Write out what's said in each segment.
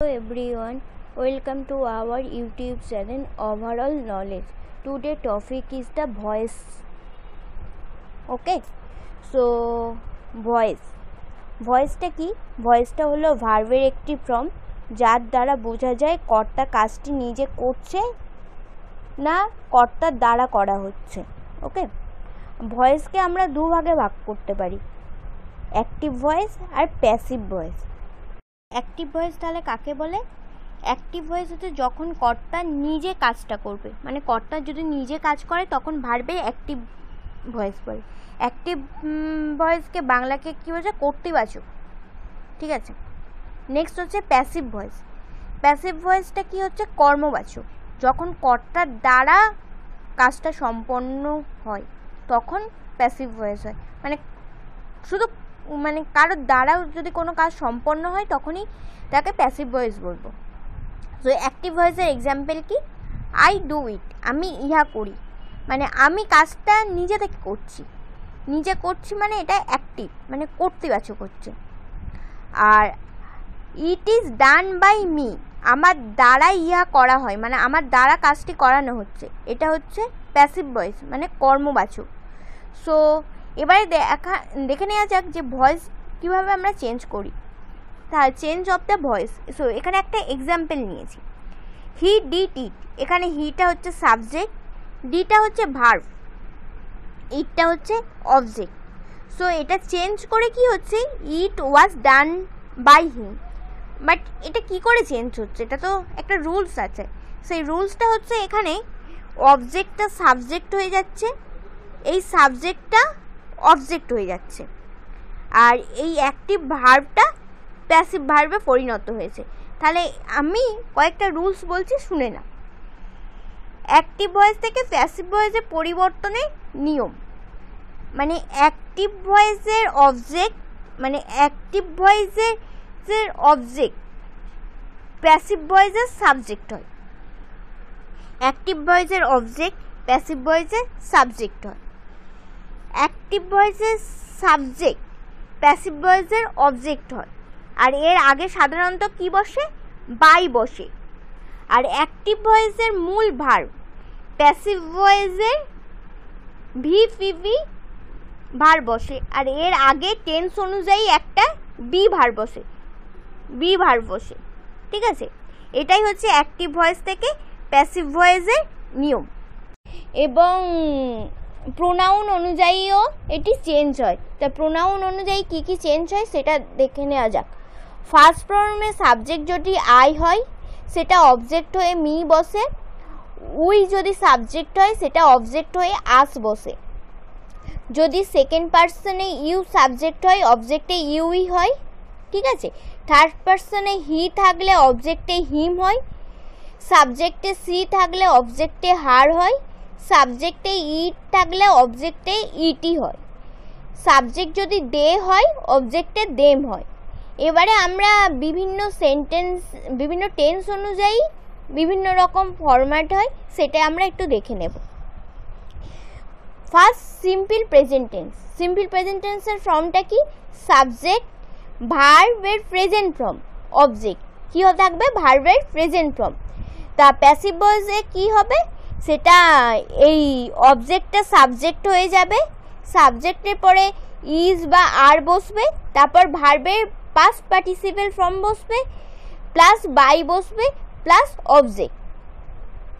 Hello everyone, welcome to our YouTube channel Overall Knowledge. Today topic is the voice. Okay, so ভয়েসটা কি? ভয়েসটা হলো ভার্বের একটি ফর্ম যার দ্বারা বোঝা যায় কর্তা কাজটি নিজে করছে না কর্তার দ্বারা করা হচ্ছে। ওকে, ভয়েসকে আমরা দুভাগে ভাগ করতে পারি, অ্যাক্টিভ ভয়েস আর প্যাসিভ ভয়েস। অ্যাক্টিভ ভয়েস তাহলে কাকে বলে? অ্যাক্টিভ ভয়েস হচ্ছে যখন কর্তা নিজে কাজটা করবে, মানে কর্তা যদি নিজে কাজ করে তখন ভার্বে অ্যাক্টিভ ভয়েস বলে। অ্যাক্টিভ ভয়েসকে বাংলাকে কী বলছে? কর্তৃবাচক। ঠিক আছে, নেক্সট হচ্ছে প্যাসিভ ভয়েস। প্যাসিভ ভয়েসটা কি হচ্ছে? কর্মবাচক। যখন কর্তার দ্বারা কাজটা সম্পন্ন হয় তখন প্যাসিভ ভয়েস হয়, মানে শুধু কারোর দ্বারাও যদি কোনো কাজ সম্পন্ন হয় তখনই তাকে প্যাসিভ ভয়েস বলবো। তো অ্যাক্টিভ ভয়েসের এক্সাম্পল কি? আই ডু ইট, আমি ইহা করি, মানে আমি কাজটা নিজে থেকে করছি। নিজে করছি মানে এটা অ্যাক্টিভ, মানে কর্তৃবাচক হচ্ছে। আর it is done by me, আমার দ্বারা ইহা করা হয়, মানে আমার দ্বারা কাজটি করানো হচ্ছে, এটা হচ্ছে প্যাসিভ ভয়েস, মানে কর্মবাচক। সো এবারে দেখে নেওয়া যাক যে ভয়েস কীভাবে আমরা চেঞ্জ করি। তাহলে change of the voice. So এখানে একটা এক্সাম্পল নিয়েছি, হি ডিড ইট। এখানে হিটা হচ্ছে সাবজেক্ট, ডিটা হচ্ছে ভার্ব, ইটটা হচ্ছে অবজেক্ট। সো এটা চেঞ্জ করে কি হচ্ছে? ইট ওয়াজ ডান বাই হিম। বাট এটা কি করে চেঞ্জ হচ্ছে? এটা তো একটা রুলস আছে। সেই রুলসটা হচ্ছে এখানে অবজেক্টটা সাবজেক্ট হয়ে যাচ্ছে, এই সাবজেক্টটা অবজেক্ট হয়ে যাচ্ছে, আর এই অ্যাক্টিভ ভার্বটা প্যাসিভ ভার্বে পরিণত হয়েছে। তাহলে আমি কয়েকটা রুলস বলছি, শুনে না। অ্যাক্টিভ ভয়েস থেকে প্যাসিভ ভয়েসে পরিবর্তনের নিয়ম, মানে অ্যাক্টিভ ভয়েসের অবজেক্ট, মানে অ্যাক্টিভ ভয়েসের অবজেক্ট প্যাসিভ ভয়েসের সাবজেক্ট হয়। অ্যাক্টিভ ভয়েসের অবজেক্ট প্যাসিভ ভয়েসের সাবজেক্ট হয়। অ্যাক্টিভ ভয়েসের সাবজেক্ট প্যাসিভ ভয়েসের অবজেক্ট হয়, আর এর আগে সাধারণত কি বসে? বাই বসে। আর অ্যাক্টিভ ভয়েসের মূল ভার্ব, প্যাসিভ ভয়েসের ভিপিভি ভার্ব বসে, আর এর আগে টেন্স অনুযায়ী একটা বি ভার্ব বসে। ঠিক আছে, এটাই হচ্ছে অ্যাক্টিভ ভয়েস থেকে প্যাসিভ ভয়েসের নিয়ম। এবং প্রোনাউন অনুযায়ীও এটি চেঞ্জ হয়। তা প্রোনাউন অনুযায়ী কি কি চেঞ্জ হয় সেটা দেখে নেওয়া যাক। ফার্স্ট ফর্মে সাবজেক্ট যদি আই হয় সেটা অবজেক্ট হয়ে মি বসে, উই যদি সাবজেক্ট হয় সেটা অবজেক্ট হয়ে আস বসে। যদি সেকেন্ড পার্সনে ইউ সাবজেক্ট হয় অবজেক্টে ইউই হয়। ঠিক আছে, থার্ড পার্সনে হি থাকলে অবজেক্টে হিম হয়, সাবজেক্টে সি থাকলে অবজেক্টে হার হয়, সাবজেক্টে ইট থাকলে অবজেক্টে ইটি হয়, সাবজেক্ট যদি দে হয় অবজেক্টে দেম হয়। এবারে আমরা বিভিন্ন সেন্টেন্স, বিভিন্ন টেন্স অনুযায়ী বিভিন্ন রকম ফরম্যাট হয়, সেটা আমরা একটু দেখে নেব। First simple present tense. Simple present টেন্সের ফর্মটা কি? সাবজেক্ট ভার্বের প্রেজেন্ট ফর্ম অবজেক্ট কি থাকবে? ভার্বের প্রেজেন্ট ফর্ম। তা প্যাসিভ ভয়েসে কি হবে? সেটা এই অবজেক্টটা সাবজেক্ট হয়ে যাবে, সাবজেক্টের পরে ইজ বা আর বসবে, তারপর ভার্বের পাস্ট পার্টিসিপেল ফর্ম বসবে, প্লাস বাই বসবে, প্লাস অবজেক্ট,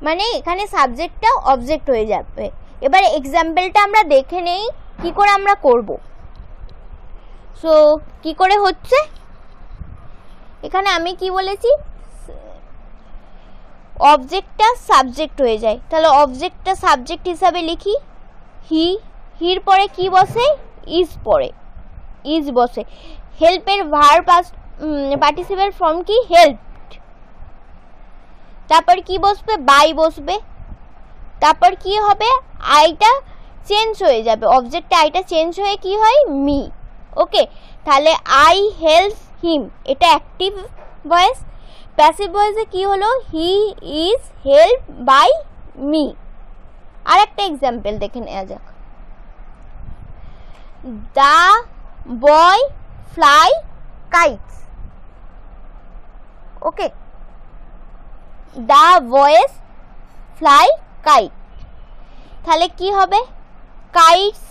মানে এখানে সাবজেক্টটা অবজেক্ট হয়ে যাবে। এবার এক্সাম্পলটা আমরা দেখে নেই কি করে আমরা করব। সো কি করে হচ্ছে, এখানে আমি কি বলেছি? অবজেক্টটা সাবজেক্ট হয়ে যায়, তাহলে অবজেক্টটা সাবজেক্ট হিসাবে লিখি হি, হির পরে কি বসে? ইজ বসে। হেল্পের ভার্ব পার্টিসিপেল ফর্ম কি? হেল্পড। তারপর কি বসবে? বাই বসবে। তারপর কি হবে? আইটা চেঞ্জ হয়ে যাবে, অবজেক্টে আইটা চেঞ্জ হয়ে কি হয়? মি। ওকে, তাহলে আই হেল্প হিম, এটা অ্যাক্টিভ ভয়েস। প্যাসিভ ভয়েসে কি হলো? He is help by me. আর একটা এক্সাম্পল দেখে নেওয়া যাক। The boy fly kites. Okay, the boys fly kite, তাহলে কি হবে কাইটস,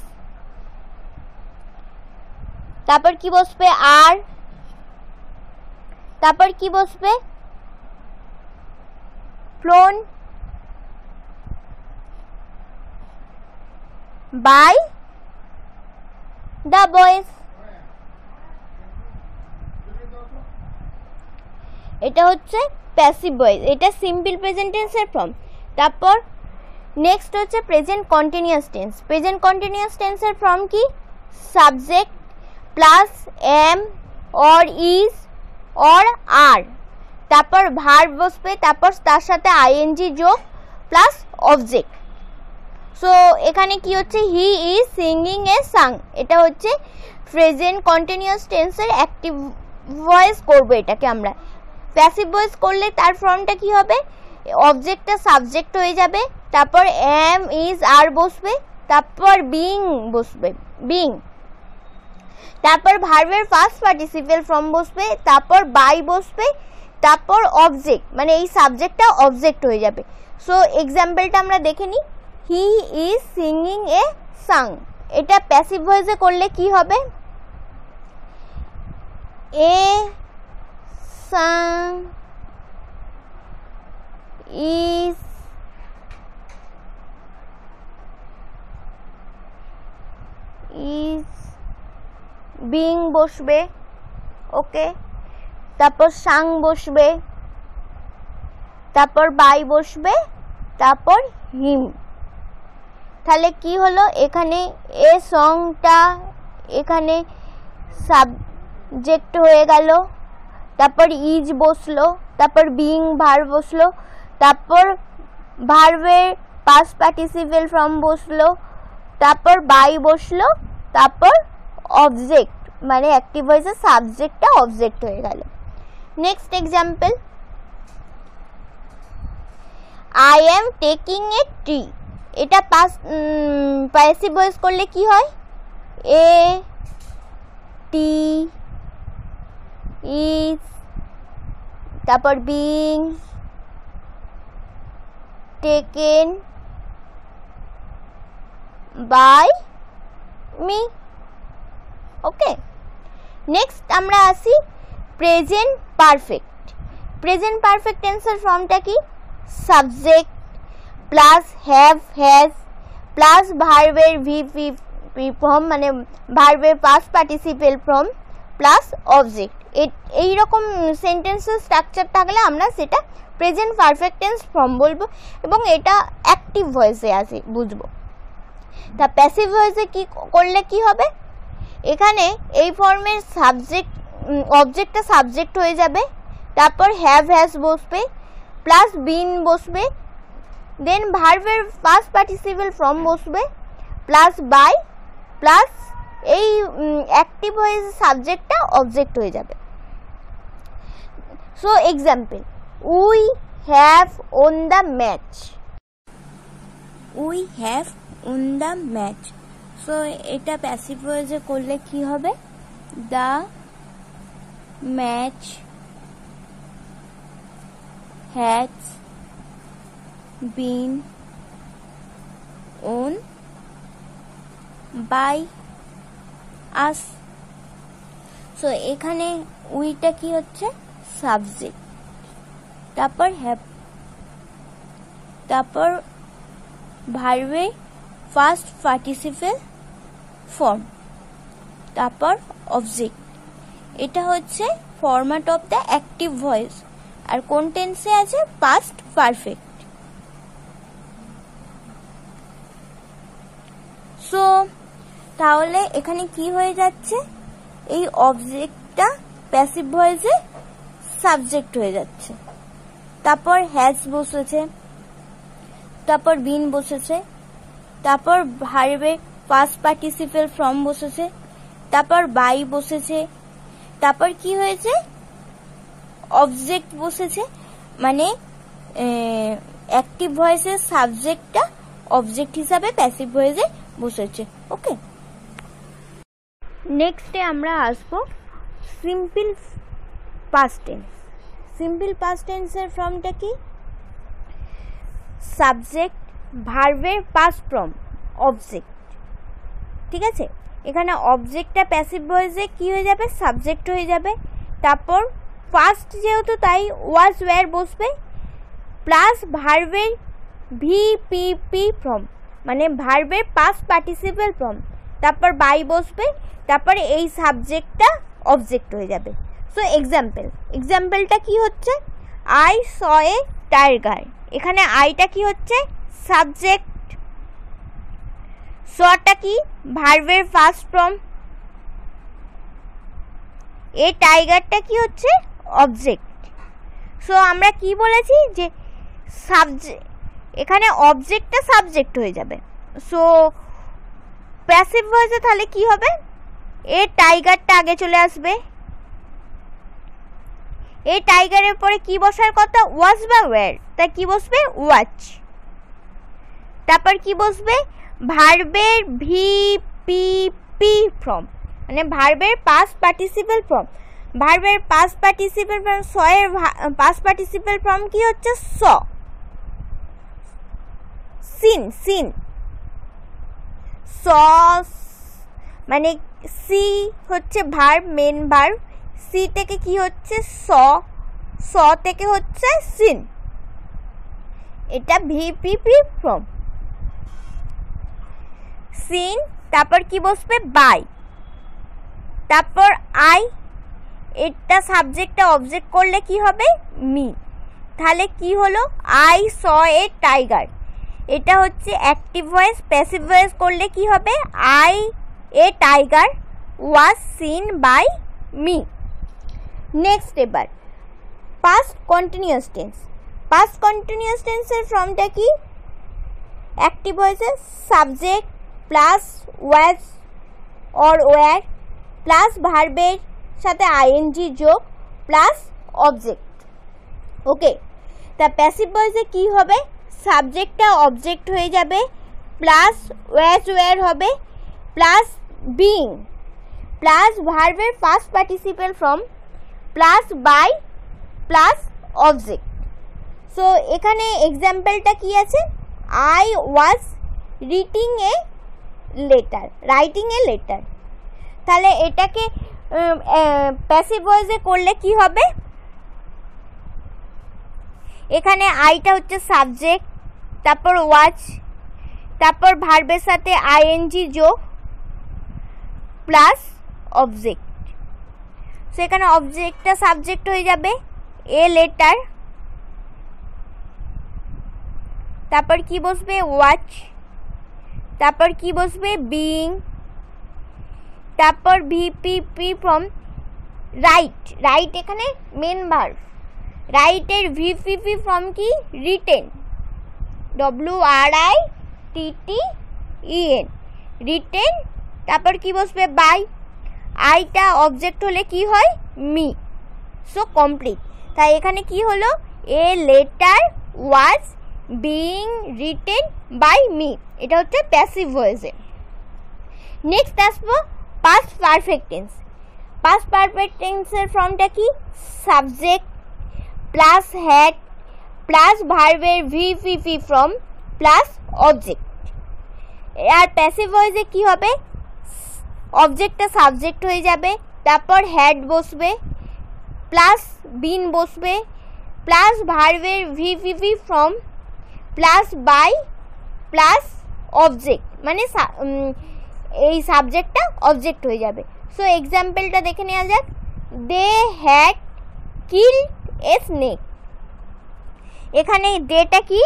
তারপর কি বসবে আর, তারপর কি বসবে ফ্লোন বাই দ্য বয়েজ। এটা হচ্ছে প্যাসিভ ভয়েস, এটা সিম্পল প্রেজেন্ট টেন্সের ফর্ম। তারপর নেক্সট হচ্ছে present continuous tense. Present continuous টেন্সের ফর্ম কি subject plus am or is or are, তারপর ভার্ব বসবে, তারপর তার সাথে আইএনজি যোগ প্লাস অবজেক্ট। সো এখানে কি হচ্ছে হি ইজ সিঙ্গিং এ সাং, এটা হচ্ছে প্রেজেন্ট কন্টিনিউয়াস টেন্সের অ্যাক্টিভ ভয়েস করবো এটাকে আমরা। প্যাসিভ ভয়েস করলে তার ফর্মটা কি হবে অবজেক্টটা সাবজেক্ট হয়ে যাবে, তারপর এম ইজ আর বসবে, তারপর বিং বসবে বিং, তারপর ভার্বের ফার্স্ট পার্টিসিপেল ফর্ম বসবে, তারপর বাই বসবে, তারপর অবজেক্ট মানে এই সাবজেক্টটা অবজেক্ট হয়ে যাবে। সো এক্সাম্পলটা আমরা দেখে নিই, হি ইজ সিঙ্গিং এ সাং, এটা প্যাসিভ ভয়েসে করলে কি হবে এ সাং ইজ বিং বসবে, ওকে, তারপর সাং বসবে, তারপর বাই বসবে, তারপর হিম। তাহলে কি হলো এখানে এ সংটা এখানে সাবজেক্ট হয়ে গেল, তারপর ইজ বসলো, তারপর বিং ভার্ব বসলো, তারপর ভার্বের পাস্ট পার্টিসিপেল ফর্ম বসলো, তারপর বাই বসলো, তারপর অবজেক্ট মানে অ্যাক্টিভ ভয়েসের সাবজেক্টটা অবজেক্ট হয়ে গেল। Next example, I am taking a tree, এটা প্যাসিভ ভয়েস করলে কি হয় এ টি ইজ, তারপর being taken by me, okay. Next আমরা আসি প্রেজেন্ট পারফেক্ট। প্রেজেন্ট পারফেক্ট টেন্সের ফর্মটা কি subject plus have has plus ভার্বের ভি ফর্ম মানে ভার্বের past participle form plus object. এইরকম সেন্টেন্সের স্ট্রাকচার থাকলে আমরা সেটা প্রেজেন্ট পারফেক্ট টেন্স ফর্ম বলবো এবং এটা অ্যাক্টিভ ভয়েসে আসে বুঝবো। তা প্যাসিভ ভয়েসে কি করলে কি হবে এখানে এই ফর্মের সাবজেক্ট অবজেক্টটা সাবজেক্ট হয়ে যাবে, তারপর হ্যাভ হ্যাজ বসবে প্লাস বিন বসবে, দেন ভার্বের পাস্ট পার্টিসিপেল ফর্ম বসবে প্লাস বাই প্লাস এই অ্যাক্টিভ ভয়েস সাবজেক্টটা অবজেক্ট হয়ে যাবে। So example, we have won the match, we have won the match. So এটা প্যাসিভ ভয়েসে করলে কি হবে the match has been won by us. So এখানে উইটা কি হচ্ছে সাবজেক্ট, তারপর হ্যাভ, তারপর ভার্বে ফার্স্ট পার্টিসিপেল ফর্ম, তারপর অবজেক্ট। এটা হচ্ছে format of the active voice. আর কোন টেন্সে আছে পাস্ট পারফেক্ট। সো তাহলে এখানে কি হয়ে যাচ্ছে এই অবজেক্টটা প্যাসিভ ভয়েসে সাবজেক্ট হয়ে যাচ্ছে, তারপর হ্যাজ বসেছে, তারপর বিন বসেছে, তারপর ভার্বে পাস্ট পার্টিসিপেল ফর্ম বসেছে, তারপর বাই বসেছে, তারপর কি হয়েছে অবজেক্ট বসেছে মানে অ্যাক্টিভ ভয়েসের সাবজেক্টটা অবজেক্ট হিসাবে প্যাসিভ ভয়েসে বসেছে, ওকে। নেক্সটে আমরা আসবো simple past tense. Simple past টেন্সের ফর্মটা কি? সাবজেক্ট, ভার্বের পাস্ট ফর্ম, অবজেক্ট। ঠিক আছে, এখানে অবজেক্টটা প্যাসিভ ভয়েসে কি হয়ে যাবে? সাবজেক্ট হয়ে যাবে। তারপর ফার্স্ট যেহেতু তাই ওয়াজ ওয়্যার বসবে, প্লাস ভার্বের ভিপিপি ফর্ম, মানে ভার্বের পাস্ট পার্টিসিপেল ফর্ম, তারপর বাই বসবে, তারপর এই সাবজেক্টটা অবজেক্ট হয়ে যাবে। সো এক্সাম্পলটা কি হচ্ছে? I saw a tiger. এখানে আইটা কি হচ্ছে? সাবজেক্ট, সটা কি? ভার্বের ফার্স্ট ফর্ম, এই টাইগারটা কি হচ্ছে? অবজেক্ট। সো আমরা কি বলেছি যে সাবজেক্ট, এখানে অবজেক্টটা সাবজেক্ট হয়ে যাবে। সো প্যাসিভ ভয়েসে তাহলে কি হবে? এই টাইগারটা আগে চলে আসবে, এই টাইগারের পরে কি বসার কথা? ওয়াজ বা ওয়্যার, তাই কি বসবে? ওয়াচ। তারপর কি বসবে? ভার্বের ভিপিপি ফর্ম, মানে ভার্বের পাস্ট পার্টিসিপেল ফর্ম। ভার্বের পাস্ট পার্টিসিপেল ফর্ম, স এর পাস্ট পার্টিসিপেল ফর্ম কি হচ্ছে? স। সিন, সিন, স মানে সি হচ্ছে ভার্ব, মেন ভার্ব। সি থেকে কি হচ্ছে? স, স থেকে হচ্ছে সিন। এটা ভিপিপি ফর্ম, সিন। তারপর কি বসবে? বাই। তারপর আই, এটা সাবজেক্টটা অবজেক্ট করলে কি হবে? মি। তাহলে কি হলো? I saw a tiger. এটা হচ্ছে অ্যাক্টিভ ভয়েস। প্যাসিভ ভয়েস করলে কি হবে? I a tiger was seen by me. Next এবার past continuous tense. Past continuous টেন্সের ফর্মটা কি? অ্যাক্টিভ ভয়েসে subject plus was or were plus ভার্বের সাথে আইএনজি যোগ প্লাস অবজেক্ট। ওকে, তা প্যাসিভ ভয়েসে কি হবে? সাবজেক্টটা অবজেক্ট হয়ে যাবে, প্লাস ওয়াজ ওয়্যার হবে, প্লাস বিং, প্লাস ভার্বের first participle form, plus by, plus object. So এখানে এক্সাম্পলটা কি আছে? I was reading a letter, writing a letter. তাহলে এটাকে প্যাসিভ ভয়েসে করলে কি হবে? এখানে আইটা হচ্ছে সাবজেক্ট, তারপর ওয়াচ, তারপর ভার্বের সাথে আইএনজি যোগ প্লাস অবজেক্ট। সেখানে অবজেক্টটা সাবজেক্ট হয়ে যাবে, এ লেটার। তারপর কি বসবে? ওয়াচ। তারপর কি বসবে? বিইং। তারপর ভিপিপি ফর্ম রাইট, রাইট এখানে মেন ভার্ব। রাইটের ভিপিপি ফর্ম কি? Written, WRITTEN, written. তারপর কি বসবে? বাই। আইটা অবজেক্ট হলে কি হয়? মি। So complete. তাই এখানে কি হলো? A letter was being written by me. এটা হচ্ছে প্যাসিভ ভয়েসে। নেক্সট আসবো past perfect tense. Past perfect টেন্সের ফর্মটা কি? সাবজেক্ট প্লাস হ্যাড প্লাস ভার্বের ভিপিপি ফর্ম প্লাস অবজেক্ট। আর প্যাসিভ ভয়েসে কি হবে? অবজেক্টটা সাবজেক্ট হয়ে যাবে, তারপর হ্যাড বসবে, প্লাস বিন বসবে, প্লাস ভার্বের VPP form plus by plus object, মানে এই সাবজেক্টটা অবজেক্ট হয়ে যাবে। সো এক্সাম্পলটা দেখে নেওয়া যাক। They had killed a snake. এখানে দেটা কি?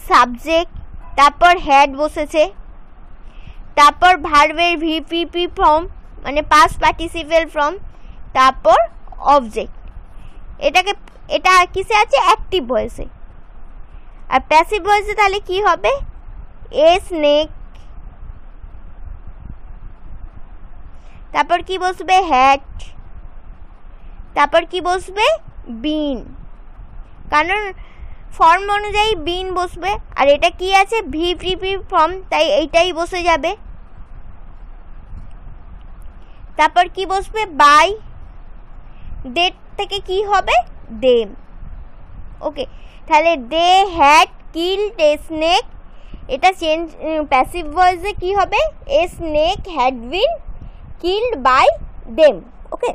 সাবজেক্ট, তারপর হ্যাড বসেছে, তারপর ভার্বের ভিপিপি ফর্ম মানে পাস্ট পার্টিসিপেল ফর্ম, তারপর অবজেক্ট। এটা কিসে আছে? অ্যাক্টিভ ভয়েসে। আর প্যাসিভ ভয়েসে তাহলে কি হবে? এ স্নেক, তারপর কি বসবে? হ্যাট, তারপর কি বসবে? বিন, কারণ ফর্ম অনুযায়ী বিন বসবে। আর এটা কি আছে? ভিপিপি ফর্ম, তাই এইটাই বসে যাবে। তারপর কি বসবে? বাই। ডেট থেকে কি হবে? দেম, ওকে, তাহলে they had killed a snake, এটা চেঞ্জ প্যাসিভ ভয়েসে কি হবে, a snake had been killed by them. Okay,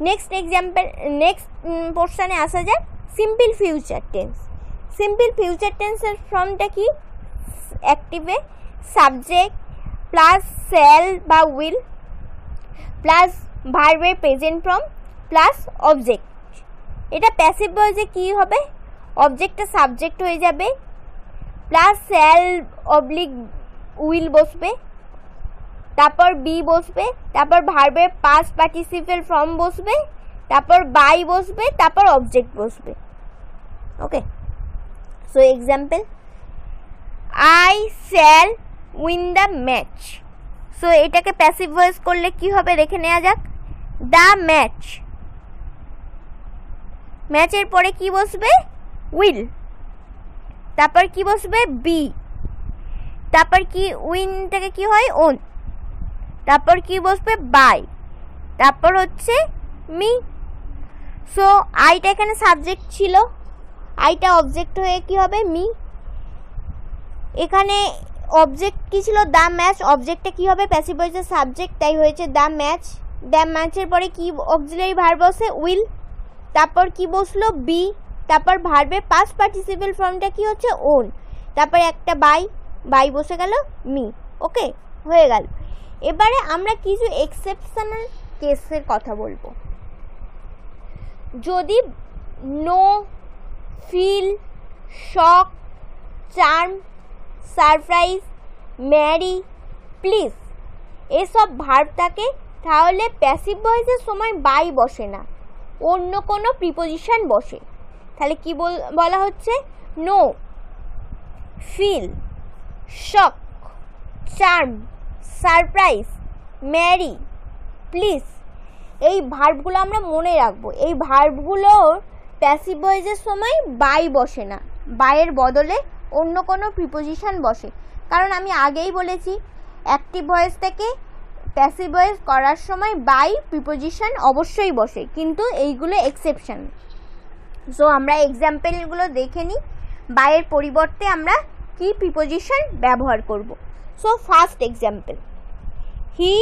next example, next পোর্শনে আসা যায় simple future tense. Simple future টেন্সের ফর্মটা কি, অ্যাক্টিভে সাবজেক্ট প্লাস শ্যাল বা উইল প্লাস ভার্বের প্রেজেন্ট ফর্ম প্লাস অবজেক্ট। এটা প্যাসিভ ভয়েসে কি হবে, অবজেক্টটা সাবজেক্ট হয়ে যাবে প্লাস শ্যাল অবলিক উইল বসবে, তারপর বি বসবে, তারপর ভার্বের পাস্ট পার্টিসিপেল ফর্ম বসবে, তারপর বাই বসবে, তারপর অবজেক্ট বসবে। Okay, so example, I shall win the match. So এটাকে প্যাসিভ ভয়েস করলে কি হবে দেখে নেওয়া যাক, দ্য ম্যাচ, ম্যাচের পরে কি বসবে, উইল, তারপর কি বসবে, বি, তারপর কি উইন থেকে কি হয়, ওন, তারপর কি বসবে, বাই, তারপর হচ্ছে মি। সো আইটা এখানে সাবজেক্ট ছিল, আইটা অবজেক্ট হয়ে কি হবে, মি। এখানে অবজেক্ট কি ছিল, দ্য ম্যাচ, অবজেক্টটা কি হবে, প্যাসিভ ভয়েসের সাবজেক্ট, তাই হয়েছে দ্য ম্যাচ। দ্য ম্যাচের পরে কি অক্সিলারি ভার্ব বসে, উইল, তারপর কি বসলো, বি, তারপর ভার্বের পাস্ট পার্টিসিপেল ফর্মটা কি হচ্ছে, ওন, তারপর একটা বাই, বাই বসে গেল মি। ওকে, হয়ে গেল। এবারে আমরা কিছু এক্সেপশনাল কেসের কথা বলবো। যদি know, feel, shock, charm, surprise, marry, please এসব ভার্ব থাকে, তাহলে প্যাসিভ ভয়েসের সময় বাই বসে না, অন্য কোনো প্রিপোজিশন বসে। তাহলে কি বলা হচ্ছে, know, feel, shock, charm, surprise, marry, please, এই ভার্বগুলো আমরা মনে রাখবো। এই ভার্বগুলোর প্যাসিভ ভয়েসের সময় বাই বসে না, বাইয়ের বদলে অন্য কোনো প্রিপোজিশন বসে। কারণ আমি আগেই বলেছি অ্যাক্টিভ ভয়েস থেকে প্যাসিভ ভয়েস করার সময় বাই প্রিপোজিশন অবশ্যই বসে, কিন্তু এইগুলো এক্সেপশন। সো আমরা এক্সাম্পলগুলো দেখে নিই, বাইয়ের পরিবর্তে আমরা কি প্রিপোজিশন ব্যবহার করব। So first example, he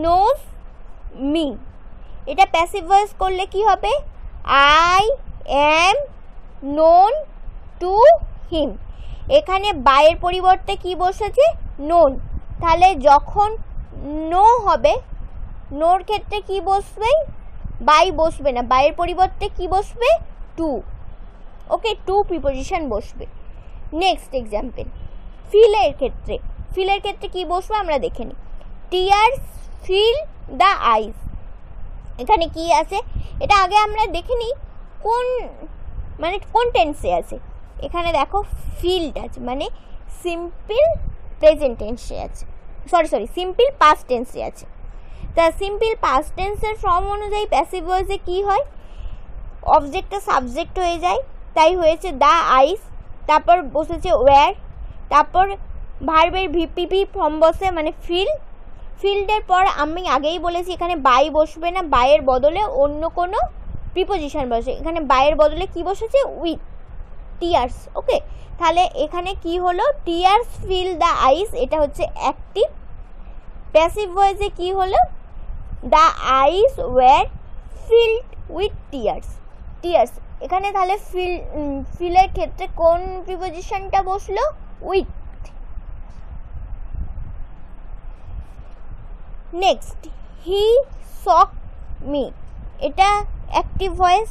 knows me, এটা প্যাসিভ ভয়েস করলে কি হবে, I am known to him. এখানে বাইয়ের পরিবর্তে কি বসেছে, নোন, তাহলে যখন নো হবে, নোর ক্ষেত্রে কি বসবে, বাই বসবে না, বাইয়ের পরিবর্তে কি বসবে, টু। ওকে, টু প্রিপোজিশন বসবে। নেক্সট এক্সাম্পল, ফিলের ক্ষেত্রে, ফিলের ক্ষেত্রে কি বসবে আমরা দেখে নিই, টিয়ার্স ফিল দ্য আইস। এখানে কি আছে, এটা আগে আমরা দেখে নিই কোন কোন টেন্সে আছে। এখানে দেখো ফিল্ড আছে, মানে সিম্পল প্রেজেন্ট টেন্সে আছে, সরি সিম্পল পাস্ট টেন্সে আছে। তা সিম্পল পাস্ট টেন্সের ফর্ম অনুযায়ী প্যাসিভ ভয়েসে কি হয়, অবজেক্টটা সাবজেক্ট হয়ে যায়, তাই হয়েছে দ্য আইস, তারপর বসেছে ওয়্যার, তারপর ভার্বের ভিপিপি ফর্ম বসে, মানে ফিল। ফিল্ডের পর আমি আগেই বলেছি এখানে বাই বসবে না, বাইয়ের বদলে অন্য কোনো প্রিপোজিশন বসে। এখানে বাইয়ের বদলে কি বসেছে, উইথ, টিয়ার্স। ওকে, তাহলে এখানে কি হলো, টিয়ার্স ফিল দ্য আইস, এটা হচ্ছে অ্যাক্টিভ। প্যাসিভ ভয়েসে কি হলো, the eyes were filled with tears, tears. এখানে তাহলে ফিলের ক্ষেত্রে কোন প্রিপোজিশনটা বসলো, with. Next, he shock me, এটা অ্যাক্টিভ ভয়েস,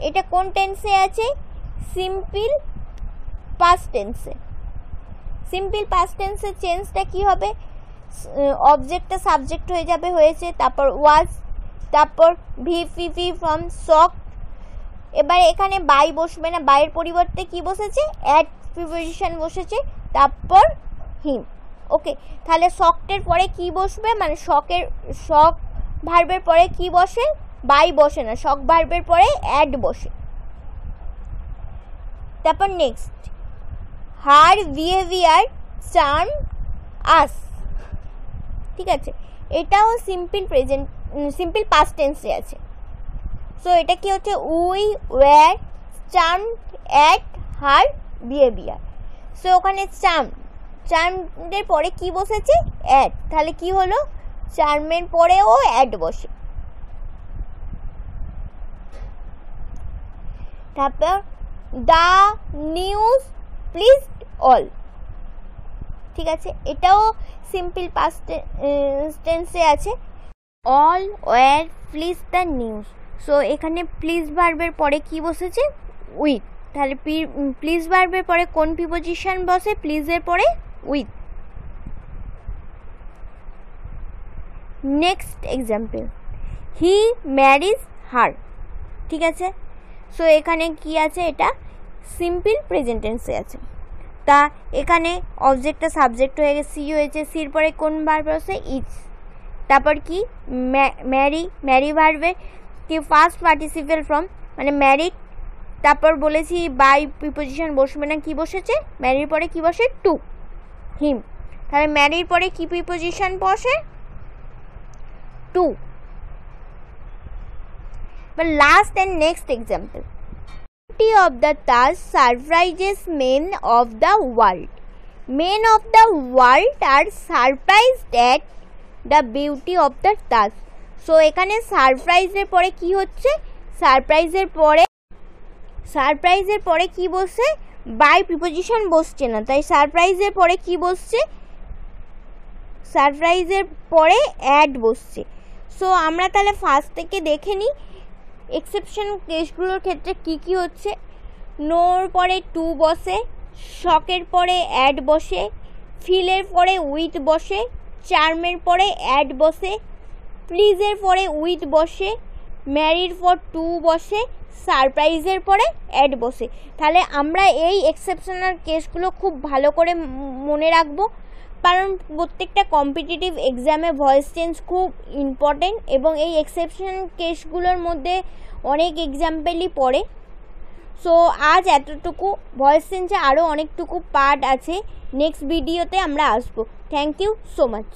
এটা কোন টেন্সে আছে, সিম্পল পাস্ট টেন্সে। সিম্পল পাস্ট টেন্সের চেঞ্জটা কি হবে, অবজেক্টটা সাবজেক্ট হয়ে যাবে, হয়েছে, তারপর ওয়াজ, তারপর ভিপিপি ফ্রম শক। এবার এখানে বাই বসবে না, বাইয়ের পরিবর্তে কি বসেছে, অ্যাড প্রিপোজিশন বসেছে, তারপর হিম। ওকে, তাহলে শকের পরে কি বসবে, মানে শক ভার্বের পরে কি বসে, বাই বসে না, শক ভার্বের পরে অ্যাড বসে। তারপর নেক্সট, হার বিহেভিয়ার চার্ম আস, ঠিক আছে, এটাও সিম্পল পাস্ট টেন্সে আছে। সো এটা কি হচ্ছে, we were charmed at her behaviour. So ওখানে চার্মডের পরে কি বসেছে? অ্যাট। তাহলে কি হলো? চার্মের পরেও অ্যাট বসে। তারপর দ্য নিউজ প্লিজড অল। ঠিক আছে, এটাও সিম্পল পাস্ট টেন্সে আছে। All were please the news. So এখানে প্লিজ ভার্বের পরে কি বসেছে? উইথ। তাহলে প্লিজ ভার্বের পরে কোন প্রিপোজিশন বসে? প্লিজের পরে with. Next example, he marries her. ঠিক আছে, সো এখানে কি আছে? এটা সিম্পল প্রেজেন্ট টেন্সে আছে। তা এখানে অবজেক্টটা সাবজেক্ট হয়ে গেছে, সি হয়েছে, সির পরে কোন ভার্ব আছে? ইজ। তারপর কি? ম্যারি ভার্বের কি ফার্স্ট পার্টিসিপেল ফর্ম, মানে ম্যারিড। তারপর বলেছি বাই প্রিপোজিশন বসবে না, কি বসেছে? ম্যারির পরে কি বসে? To, him. তাহলে ম্যারির পরে কি প্রিপোজিশন বসে? To. Last and next example, beauty of the Taj surprises men of the world. Men of the world are surprised at the beauty of the Taj. So এখানে সারপ্রাইজের পরে কি হচ্ছে? সারপ্রাইজের পরে কি বসে? বাই প্রিপোজিশন বসছে না, তাই সারপ্রাইজের পরে কি বসছে? সারপ্রাইজের পরে অ্যাড বসছে। সো আমরা তাহলে ফার্স্ট থেকে দেখে নিই এক্সেপশন কেসগুলোর ক্ষেত্রে কি কি হচ্ছে। নোর পরে টু বসে, শকের পরে অ্যাড বসে, ফিলের পরে উইথ বসে, চার্মের পরে অ্যাড বসে, প্লিজের পরে উইথ বসে, ম্যারির পর টু বসে, সারপ্রাইজের পরে অ্যাড বসে। তাহলে আমরা এই এক্সেপশনাল কেসগুলো খুব ভালো করে মনে রাখবো, কারণ প্রত্যেকটা কম্পিটিটিভ এক্সামে ভয়েস চেঞ্জ খুব ইম্পর্টেন্ট এবং এই এক্সেপশনাল কেসগুলোর মধ্যে অনেক এক্সাম্পলই পড়ে। সো আজ এতটুকু। ভয়েস চেঞ্জে আরও অনেকটুকু পার্ট আছে, নেক্সট ভিডিওতে আমরা আসবো। Thank you so much.